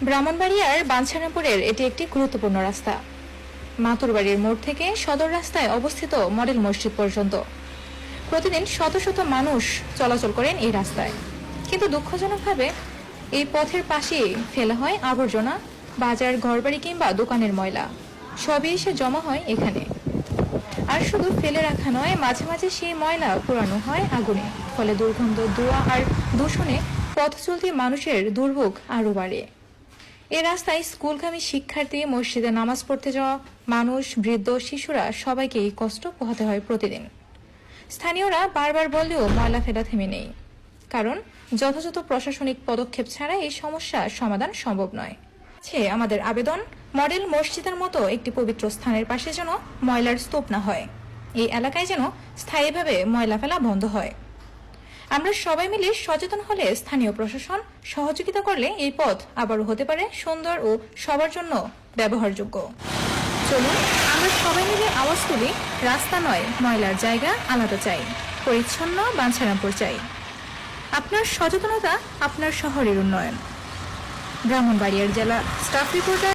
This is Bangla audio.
ব্রাহ্মণবাড়িয়ার বাঞ্ছারামপুরের এটি একটি গুরুত্বপূর্ণ রাস্তা। মাতুরবাড়ির মোড় থেকে সদর রাস্তায় অবস্থিত মডেল মসজিদ পর্যন্ত প্রতিদিন শত শত মানুষ চলাচল করেন এই রাস্তায়। কিন্তু দুঃখজনকভাবে এই পথের পাশেই ফেলা হয় আবর্জনা, বাজার, ঘরবাড়ি কিংবা দোকানের ময়লা। সবই এসে জমা হয় এখানে। আর শুধু ফেলে রাখা নয়, মাঝে মাঝে সেই ময়লা পোড়ানো হয় আগুনে। ফলে দুর্গন্ধ, ধোঁয়া আর দূষণে পথ চলতি মানুষের দুর্ভোগ আরো বাড়ে। এ রাস্তায় স্কুলগামী শিক্ষার্থী, মসজিদে নামাজ পড়তে যাওয়া মানুষ, বৃদ্ধ, শিশুরা সবাইকে এই কষ্ট পোহাতে হয় প্রতিদিন। স্থানীয়রা বারবার বললেও ময়লা ফেলা থেমে নেই, কারণ যথাযথ প্রশাসনিক পদক্ষেপ ছাড়া এই সমস্যার সমাধান সম্ভব নয়। আমাদের আবেদন, মডেল মসজিদের মতো একটি পবিত্র স্থানের পাশে যেন ময়লার স্তূপ না হয়। এই এলাকায় যেন স্থায়ীভাবে ময়লা ফেলা বন্ধ হয়। আমরা সবাই মিলে সচেতন হলে, স্থানীয় প্রশাসন সহযোগিতা করলে এই পথ আবারও হতে পারে সুন্দর ও সবার জন্য ব্যবহারযোগ্য। চলুন আমরা সবাই মিলে আওয়াজ তুলি, রাস্তা নয়, ময়লার জায়গা আলাদা চাই, পরিচ্ছন্ন বাঞ্ছারামপুর চাই। আপনার সচেতনতা আপনার শহরের উন্নয়ন। ব্রাহ্মণবাড়িয়ার জেলা স্টাফ রিপোর্টার।